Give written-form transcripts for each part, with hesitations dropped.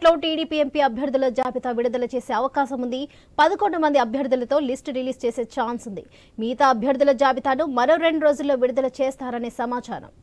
కాసేపట్లో TDP MP అభ్యర్థుల జాబితా విడుదల చేసే అవకాశం ఉంది. 11 మంది అభ్యర్థులతో లిస్టు రిలీజ్ చేసే ఛాన్స్ ఉంది. మిగతా అభ్యర్థుల జాబితాను మరో 2 రోజుల్లో విడుదల చేస్తారనే సమాచారం.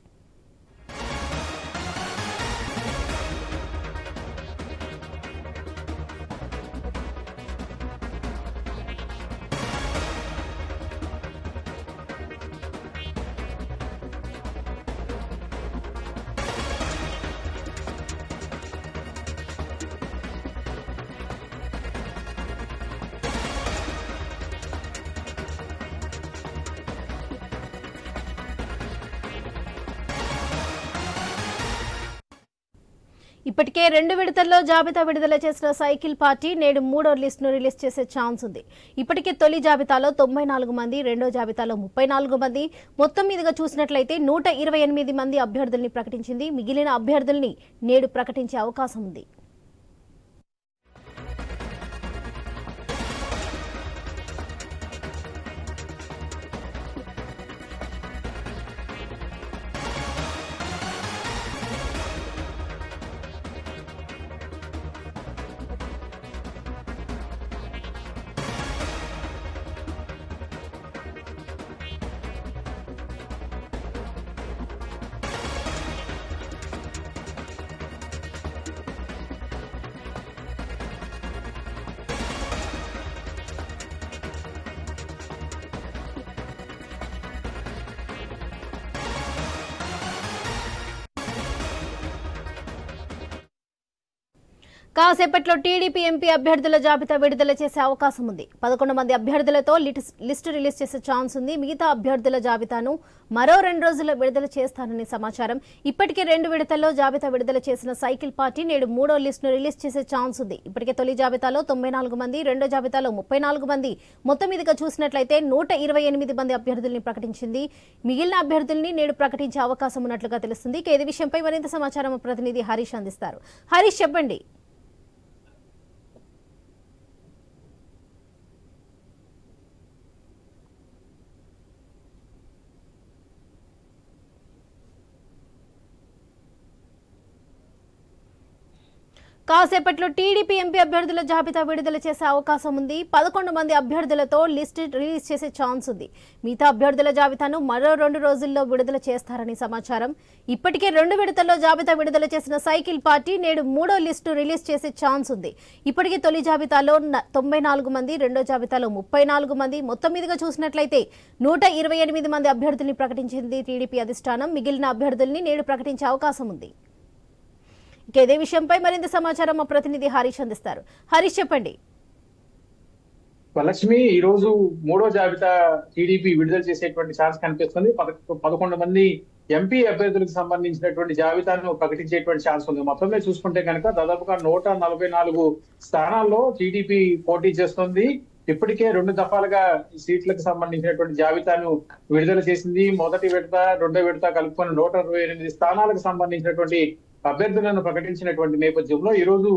ఇప్పటికే 2 విడతల్లో జాబితా విడుదల చేసిన సైకిల్ పార్టీ నేడు 3వ లిస్టును రిలీజ్ చేసే ఛాన్స్ ఉంది. ఇప్పటికే తొలి జాబితాలో 94 మంది, రెండో జాబితాలో 34 మంది, మొత్తం మీదుగా చూసినట్లయితే 128 మంది అభ్యర్థుల్ని ప్రకటించింది. మిగిలిన అభ్యర్థుల్ని నేడు ప్రకటించే అవకాశం ఉంది. కాసేపట్లో టీడీపీ ఎంపీ అభ్యర్థుల జాబితా విడుదల చేసే అవకాశం ఉంది. 11 మంది అభ్యర్థులతో లిస్టు రిలీజ్ చేసే ఛాన్స్ ఉంది. మిగతా అభ్యర్థుల జాబితాను మరో 2 రోజుల్లో విడుదల చేస్తారని సమాచారం. ఇప్పటికే 2 విడతల్లో జాబితా విడుదల చేసిన సైకిల్ పార్టీ నేడు 3వ లిస్టును రిలీజ్ చేసే ఛాన్స్ ఉంది. ఇప్పటికే తొలి జాబితాలో 94 మంది, రెండో జాబితాలో 34 మంది, మొత్తం మీదుగా చూసినట్లయితే 128 మంది అభ్యర్థుల్ని ప్రకటించింది. మిగిలిన అభ్యర్థుల్ని నేడు ప్రకటించే అవకాశం ఉన్నట్లుగా తెలుస్తుంది. ఇదే విషయంపై మరింత సమాచారం ప్రతినిధి హరీష్ అందిస్తారు. హరీష్, చెప్పండి. కాసేపట్లో టీడీపీ ఎంపీ అభ్యర్థుల జాబితా విడుదల చేసే అవకాశం ఉంది. 11 మంది అభ్యర్థులతో లిస్టు రిలీజ్ చేసే ఛాన్స్ ఉంది. మిగతా అభ్యర్థుల జాబితాను మరో 2 రోజుల్లో విడుదల చేస్తారని సమాచారం. ఇప్పటికే 2 విడతల్లో జాబితా విడుదల చేసిన సైకిల్ పార్టీ నేడు 3వ లిస్టు రిలీజ్ చేసే ఛాన్స్ ఉంది. ఇప్పటికే తొలి జాబితాలో 94 మంది, రెండో జాబితాలో 34 మంది, మొత్తం మీదుగా చూసినట్లయితే 128 మంది అభ్యర్థుల్ని ప్రకటించింది టీడీపీ అధిష్టానం. మిగిలిన అభ్యర్థుల్ని నేడు ప్రకటించే అవకాశం ఉంది. ఇదే విషయంపై మరింత సమాచారం మా ప్రతినిధి హరీష్ అందిస్తారు. హరీష్, చెప్పండి. లక్ష్మి, ఈ రోజు 3వ జాబితా టీడీపీ విడుదల చేసేటువంటి ఛాన్స్ కనిపిస్తుంది. 11 మంది ఎంపీ అభ్యర్థులకు సంబంధించినటువంటి జాబితాను ప్రకటించేటువంటి ఛాన్స్ ఉంది. మొత్తం మీద చూసుకుంటే కనుక దాదాపుగా 144 స్థానాల్లో టీడీపీ పోటీ చేస్తుంది. ఇప్పటికే 2 దఫాలుగా సీట్లకు సంబంధించినటువంటి జాబితాను విడుదల చేసింది. మొదటి విడత, రెండో విడత కలుపుకొని 128 స్థానాలకు సంబంధించినటువంటి అభ్యర్థులను ప్రకటించినటువంటి నేపథ్యంలో ఈ రోజు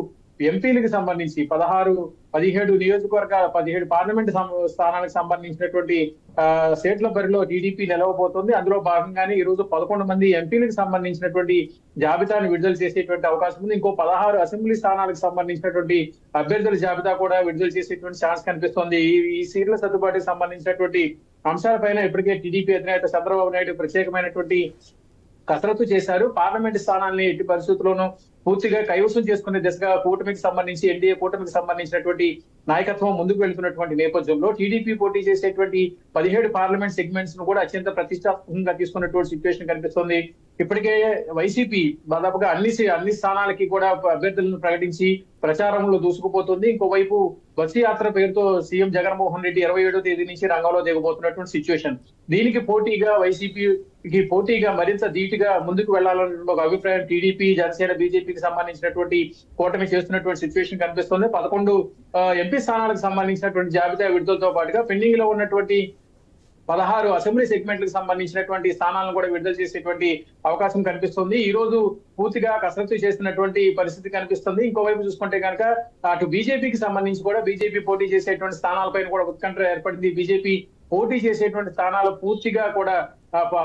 ఎంపీలకు సంబంధించి 17 నియోజకవర్గ 17 పార్లమెంట్ స్థానాలకు సంబంధించినటువంటి సీట్ల బరిలో టీడీపీ నిలవబోతోంది. అందులో భాగంగానే ఈ రోజు 11 మంది ఎంపీలకు సంబంధించినటువంటి జాబితాను విడుదల చేసేటువంటి అవకాశం ఉంది. ఇంకో 16 అసెంబ్లీ స్థానాలకు సంబంధించినటువంటి అభ్యర్థుల జాబితా కూడా విడుదల చేసేటువంటి ఛాన్స్ కనిపిస్తోంది. ఈ సీట్ల సర్దుబాటుకు సంబంధించినటువంటి అంశాలపైన ఇప్పటికే టీడీపీ అధినేత చంద్రబాబు నాయుడు ప్రత్యేకమైనటువంటి కసరత్తు చేశారు. పార్లమెంట్ స్థానాన్ని ఎట్టి పరిస్థితుల్లోనూ పూర్తిగా కైవసం చేసుకునే దిశగా కూటమికి సంబంధించి ఎన్డీఏ కూటమికి సంబంధించినటువంటి నాయకత్వం ముందుకు వెళ్తున్నటువంటి నేపథ్యంలో టీడీపీ పోటీ చేసేటువంటి 17 పార్లమెంట్ సెగ్మెంట్స్ ను కూడా అత్యంత ప్రతిష్టాత్మకంగా తీసుకున్నటువంటి సిచ్యువేషన్ కనిపిస్తుంది. ఇప్పటికే వైసీపీ దాదాపుగా అన్ని స్థానాలకి కూడా అభ్యర్థులను ప్రకటించి ప్రచారంలో దూసుకుపోతుంది. ఇంకోవైపు బస్సు యాత్ర పేరుతో సీఎం జగన్మోహన్ రెడ్డి 27వ తేదీ నుంచి రంగంలో దిగబోతున్నటువంటి సిచ్యువేషన్. దీనికి పోటీగా వైసీపీకి పోటీగా మరింత ధీటుగా ముందుకు వెళ్లాలనే ఒక అభిప్రాయం టీడీపీ, జనసేన, బీజేపీకి సంబంధించినటువంటి కూటమి చేస్తున్నటువంటి సిచ్యువేషన్ కనిపిస్తుంది. 11 ఎంపీ స్థానాలకు సంబంధించినటువంటి జాబితా విడుదలతో పాటుగా పెండింగ్ లో ఉన్నటువంటి 16 అసెంబ్లీ సెగ్మెంట్లకు సంబంధించినటువంటి స్థానాలను కూడా విడుదల చేసేటువంటి అవకాశం కనిపిస్తుంది. ఈ రోజు పూర్తిగా కసరత్తు చేస్తున్నటువంటి పరిస్థితి కనిపిస్తుంది. ఇంకోవైపు చూసుకుంటే కనుక అటు బీజేపీకి సంబంధించి కూడా బీజేపీ పోటీ చేసేటువంటి స్థానాలపైన కూడా ఉత్కంఠ ఏర్పడింది. బీజేపీ పోటీ చేసేటువంటి స్థానాలు పూర్తిగా కూడా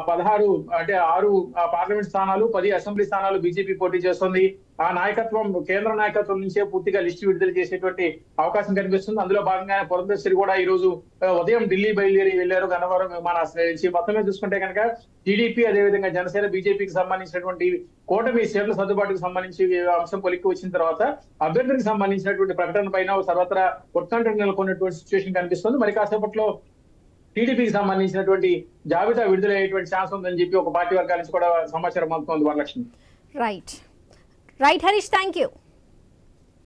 16 అంటే 6 పార్లమెంట్ స్థానాలు 10 అసెంబ్లీ స్థానాలు బీజేపీ పోటీ చేస్తుంది. ఆ నాయకత్వం కేంద్ర నాయకత్వం నుంచే పూర్తిగా లిస్టు విడుదల చేసేటువంటి అవకాశం కనిపిస్తుంది. అందులో భాగంగా పురంధేశ్వరి కూడా ఈ రోజు ఉదయం ఢిల్లీ బయలుదేరి వెళ్లారు గన్నవరం విమానాశ్రయం నుంచి. మొత్తమే చూసుకుంటే కనుక టీడీపీ అదేవిధంగా జనసేన బీజేపీకి సంబంధించినటువంటి కూటమి సీట్ల సర్దుబాటుకు సంబంధించి అంశం కొలిక్కి వచ్చిన తర్వాత అభ్యర్థికి సంబంధించినటువంటి ప్రకటన పైన సర్వత్రా ఉత్కంఠ నెలకొన్నటువంటి సిచ్యువేషన్ కనిపిస్తుంది. మరి కాసేపట్లో టీడీపీకి సంబంధించినటువంటి జాబితా విడుదలయ్యేటువంటి ఛాన్స్ ఉందని చెప్పి ఒక పార్టీ వర్గాల నుంచి కూడా సమాచారం అందుతోంది Varalakshmi. Right Harish, thank you.